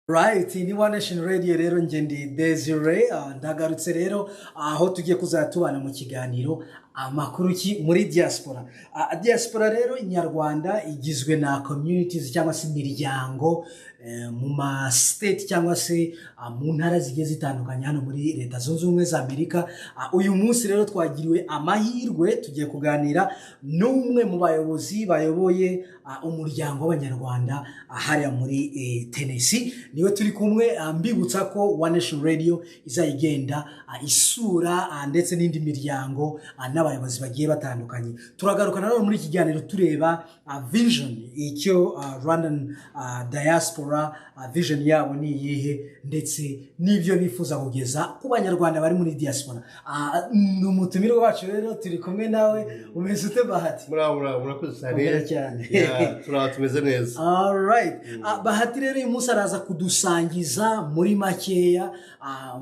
Right, ni One Nation Radio rero nge ndi Desire ndagarutse rero aho tugiye kuzatubana mu kiganiro amakuru ki muri diaspora. Diaspora rero nyarwanda igizwe na communities cyangwa se imiryango mu ma state cyangwa se mu ntara zigiye zitandukanye hano muri Leta Zunze Ubumwe za Amerika. Uyu munsi rero twagiriwe amahirwe tugiye kuganira n'umwe mu bayobozi bayoboye umuryango w'abanyarwanda hariya muri Tennessee. Niwe turi kumwe mbibutsa ko One Nation Radio izayigenda isura ndetse n'indi miryango n'abayobozi bagiye batandukanye. Turagaruka nayo muri kiganiro tureba vision icyo Rwandan diaspora vision yabo ni yihe ndetse n'ibyo bifuza kugeza ku banyarwanda bari muri diaspora. N'umutumire wacu rero turi kumwe nawe umeze ute Bahati? Murakoze cyane. Tumeze neza. All right. Bahati rero uyu munsi araza kudusangiza muri makeya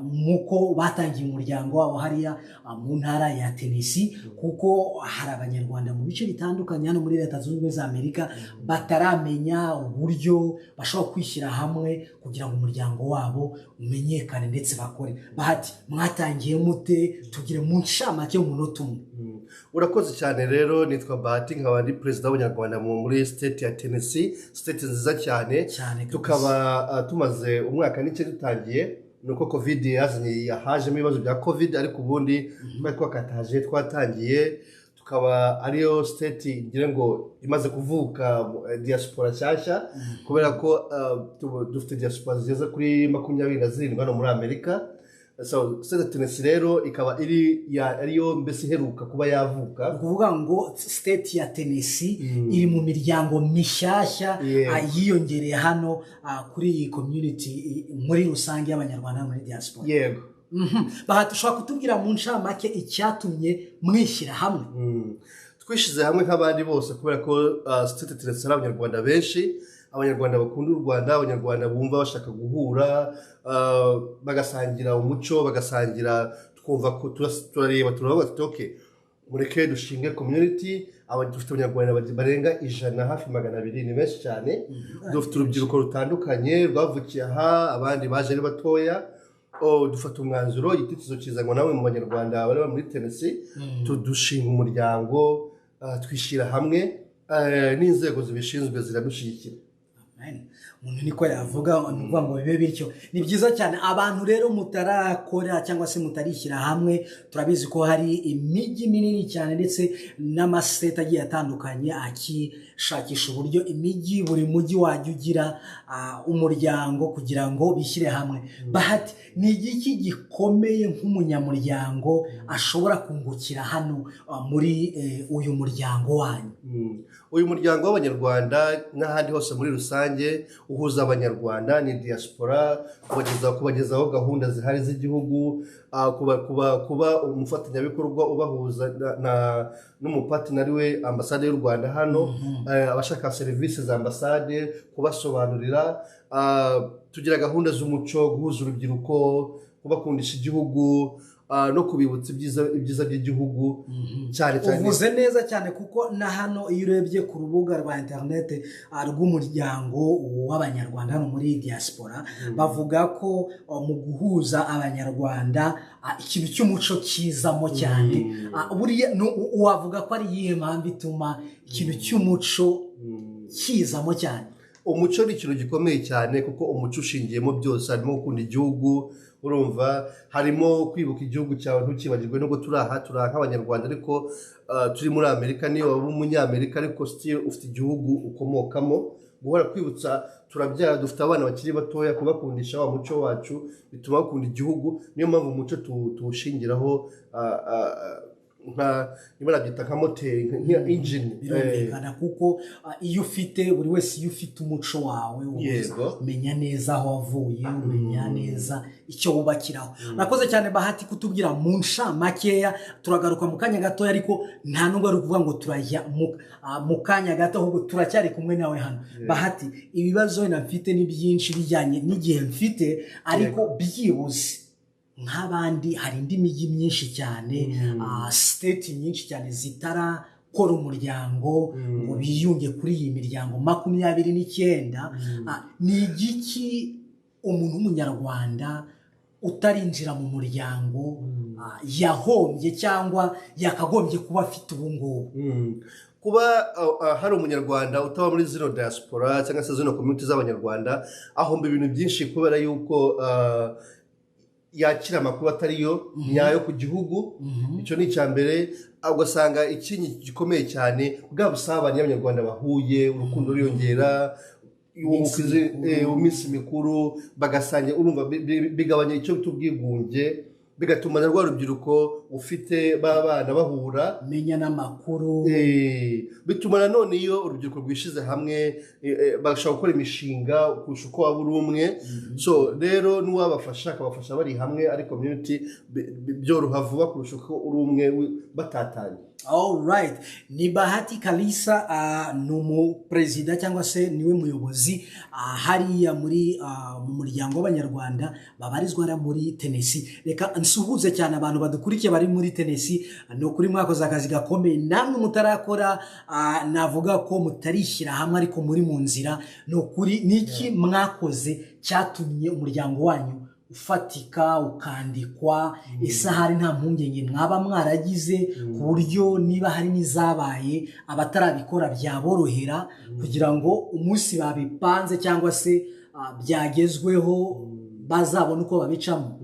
muko batangiye umuryango wabo hariya mu ntara ya Tennessee, kuko hari abanyarwanda mu bice bitandukanye hano muri Leta Zunze Ubumwe za Amerika bataramenya uburyo bashobora kwishyira hamwe kugira ngo umuryango wabo umenyekane ndetse bakore. Bahati, mwatangiye mute? Tugire mu nshamake y'umunota umwe. Urakoze cyane. Rero nitwa Bahati, nkaba ndi president w'abanyarwanda muri state ya Tennessee, state nziza cyane. Tukaba tumaze umwaka n'ice dutangiye, nuko covid yazanye yahajemo ibibazo bya covid, ariko ubundi twari twakataje twatangiye. Tukaba ariyo state ngira ngo imaze kuvuka diaspora cyashya, kubera ko dufite diaspora zigeze kuri 27 hano muri Amerika. So state Tennessee rero ikaba ariyo mbese iheruka kuba yavuka. Kuvuga ngo state ya Tennessee iri mu miryango mishyashya yiyongereye hano kuri iyi community muri rusange y'abanyarwanda muri diaspora. Yego. Bahati, ushobora kutubwira mu nshamake icyatumye mwishyira hamwe? Twishize hamwe nk'abandi bose kubera ko state Tennessee ari abanyarwanda benshi, abanyarwanda bakunda u Rwanda, abanyarwanda bumva bashaka guhura bagasangira umuco, bagasangira, twumva ko turareba turavuga tuti okay, mureke dushinge community. Dufite abanyarwanda barenga 100, hafi 200, ni benshi cyane. Dufite urubyiruko rutandukanye rwavukiye aha, abandi baje ari batoya. Dufata umwanzuro, igitekerezo kizanwa nawe mu banyarwanda bari muri Tennessee, tudushinga umuryango, twishyira hamwe, n'inzego zibishinzwe ziradushyigikira. Umuntu niko yavuga ngo bibe bityo. Ni byiza cyane. Abantu rero mutarakora cyangwa se mutarishyira hamwe, turabizi ko hari imijyi minini cyane ndetse n'amaseta agiye atandukanye akishakisha uburyo imijyi, buri mujyi wajya ugira umuryango kugira ngo bishyire hamwe. Bahati, ni igiki gikomeye nk'umunyamuryango ashobora kungukira hano muri uyu muryango wanyu? Uyu muryango w'abanyarwanda n'ahandi hose muri rusange uhuza abanyarwanda ni diaspora, kubagezaho gahunda zihari z'igihugu, kuba umufatanyabikorwa ubahuza n'umupatinari we ambasade y'u Rwanda hano, abashaka serivisi za ambasade kubasobanurira, tugira gahunda z'umuco, guhuza urubyiruko, kubakundisha igihugu, no kubibutsa ibyiza by'igihugu cyane cyane. Uvuze neza cyane, kuko na hano iyo urebye ku rubuga rwa internet rw'umuryango w'abanyarwanda hano muri diaspora, bavuga ko mu guhuza abanyarwanda ikintu cy'umuco kizamo cyane. Buriya wavuga ko ari iyihe mpamvu ituma ikintu cy'umuco kizamo cyane? Umuco ni ikintu gikomeye cyane, kuko umuco ushingiyemo byose. Harimo gukunda igihugu, urumva, harimo kwibuka igihugu cyawe ntukibagirwe. Nubwo turi nk'abanyarwanda ariko turi muri Amerika, niyo waba umunyamerika ariko still ufite igihugu ukomokamo, guhora kwibutsa. Turabyara, dufite abana bakiri batoya, kubakundisha wa muco wacu bituma bakunda igihugu. Niyo mpamvu umuco tuwushingiraho niba nabyita nka moteri, nka engine. Birumvikana kuko iyo ufite, buri wese iyo ufite umuco wawe umenya neza aho wavuye, umenya neza icyo wubakiraho. Nakoze cyane Bahati kutubwira mu nshamake. Turagaruka mu kanya gato, ariko nta nubwo ari ukuvuga ngo turajya mu kanya gato, ahubwo turacyari kumwe nawe hano. Bahati, ibibazo nafite ni byinshi bijyanye n'igihe mfite, ariko byibuze nk'abandi hari indi mijyi myinshi cyane, state nyinshi cyane zitarakora umuryango ngo biyunge kuri iyi miryango 29. Ni igiki umuntu w'umunyarwanda utarinjira mu muryango yahombye cyangwa yakagombye kuba afite ubu ngubu? Kuba hari umunyarwanda utaba muri zino diaspora cyangwa se zino community z'abanyarwanda ahomba ibintu byinshi kubera yuko yakira amakuru atariyo nyayo ku gihugu. Icyo ni icya mbere. Ugasanga ikinyi gikomeye cyane bwa busabane y'abanyarwanda bahuye, urukundo ruyongera, iminsi mikuru bagasangira, urumva bigabanya icyo tubwigunge, bigatuma na rwa rubyiruko ufite b'abana bahura, menya n'amakuru, bituma nanone iyo urubyiruko rwishize hamwe bagashobora gukora imishinga kurusha uko waba uri umwe. So rero n'uwabafasha akabafasha bari hamwe ari community, byoroha vuba kurusha uko uri umwe batatanye. All right. Ni Bahati Kalisa ni umuperezida cyangwa se niwe muyobozi hariya muri mu muryango w'abanyarwanda babarizwa muri Tennessee. Reka nsuhuze cyane abantu badukurikiye bari muri Tennessee. No kuri mwakoze akazi gakomeye, namwe mutarakora navuga ko mutarishyira hamwe ariko muri mu nzira. No kuri niki mwakoze cyatumye umuryango wanyu ufatika ukandikwa? Ese hari nta mpungenge mwaba mwaragize ku buryo niba hari n'izabaye abatarabikora byaborohera kugira ngo umunsi babipanze cyangwa se byagezweho bazabona uko babicamo?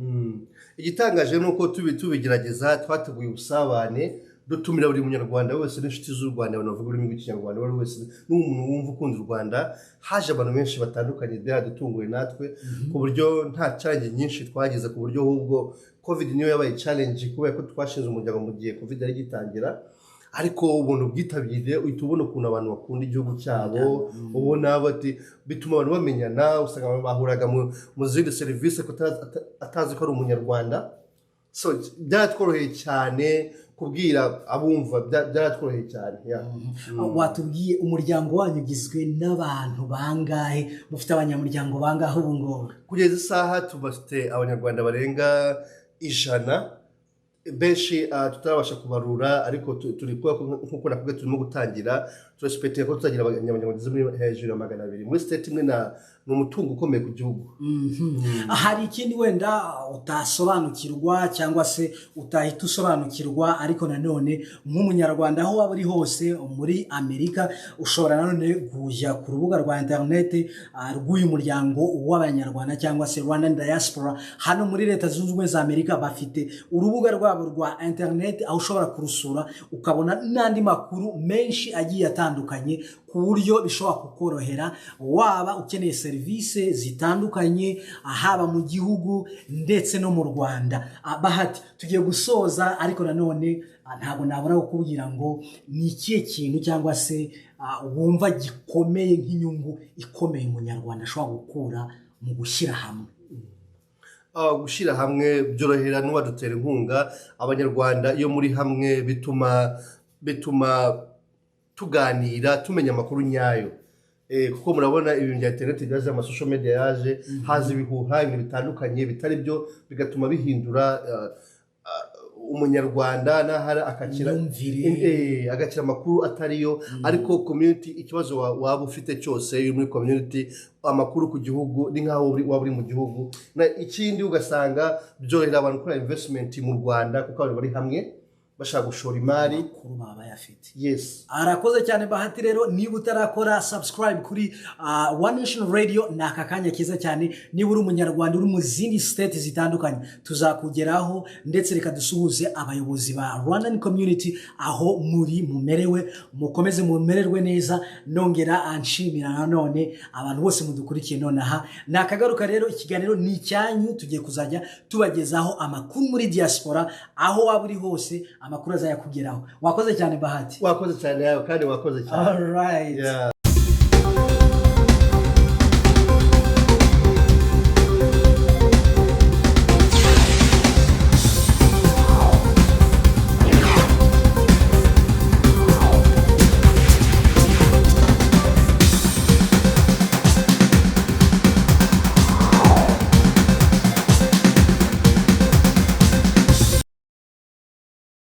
Igitangaje nuko tubigerageza, twateguye ubusabane dutumira buri munyarwanda wese n'inshuti z'u Rwanda banavuga ururimi rw'ikinyarwanda bari wese n'umuntu wumva ukunda u Rwanda. Haje abantu benshi batandukanye byadutunguye natwe ku buryo nta challenge nyinshi twagize, ku buryo ahubwo covid niyo yabaye challenge kubera ko twashinze umuryango mu gihe covid ari gitangira. Ariko ubuntu bwitabiriye uhita ubona ukuntu abantu bakunda igihugu cyabo, ubona bati bituma abantu bamenyana, usanga bahuraga mu zindi serivisi ko atazi ko ari umunyarwanda. So byaratworoheye cyane kubwira abumva, byaratworoheye cyane. Watubwiye umuryango wanyu ugizwe n'abantu bangahe? Mufite abanyamuryango bangahe ubu ngubu? Kugeza isaha tubafite abanyarwanda barenga 100. Benshi tutarabasha kubarura, ariko turi nkuko nakubwiye turimo gutangira. Turespecte ko tuzagira abanyarwanda muri hejuru ya 200 muri state imwe. Ni umutungo ukomeye ku gihugu. Hari ikindi wenda utasobanukirwa cyangwa se utahita usobanukirwa, ariko nanone nk'umunyarwanda aho waba uri hose muri Amerika ushobora nanone kujya ku rubuga rwa internet rw'uyu muryango w'abanyarwanda cyangwa se Rwandan Diaspora hano muri Leta Zunze Ubumwe za Amerika. Bafite urubuga rwabo rwa internet aho ushobora kurusura ukabona n'andi makuru menshi agiye atandukanye ku buryo bishobora kukorohera waba ukeneye serivisi zitandukanye haba mu gihugu ndetse no mu Rwanda. Bahati, tugiye gusoza, ariko nanone ntabwo nabura kukubwira ngo ni ikihe kintu cyangwa se wumva gikomeye nk'inyungu ikomeye umunyarwanda ashobora gukura mu gushyira hamwe? Gushyira hamwe byorohera n'uwadutera inkunga. Abanyarwanda iyo muri hamwe bituma tuganira, tumenya amakuru nyayo, kuko murabona ibintu bya internet byaje, ama social media yaje, haza ibihuha, ibintu bitandukanye bitari byo, bigatuma bihindura umunyarwanda n'ahari agakira amakuru atariyo. Ariko community, ikibazo waba ufite cyose uri muri community, amakuru ku gihugu ni nkaho waba uri mu gihugu. Ikindi ugasanga byorohera abantu gukora investment mu Rwanda kuko abantu bari hamwe bashaka gushora imari kuri baba yafite. Yes. Arakoze cyane Bahati. Rero niba utarakora subscribe kuri One Nation Radio, ni aka kanya kiza cyane. Niba uri umunyarwanda uri mu zindi state zitandukanye tuzakugeraho, ndetse reka dusuhuze abayobozi ba Rwandan community aho muri mumerewe, mukomeze mumererwe neza. Nongera anshimira nanone abantu bose mudukurikiye nonaha. Nakagaruka rero, ikiganiro ni icyanyu, tugiye kuzajya tubagezaho amakuru muri diaspora aho waba uri hose, amakuru azayakugeraho. Wakoze cyane Bahati. Wakoze cyane yawe kandi wakoze cyane. All right. Yeah.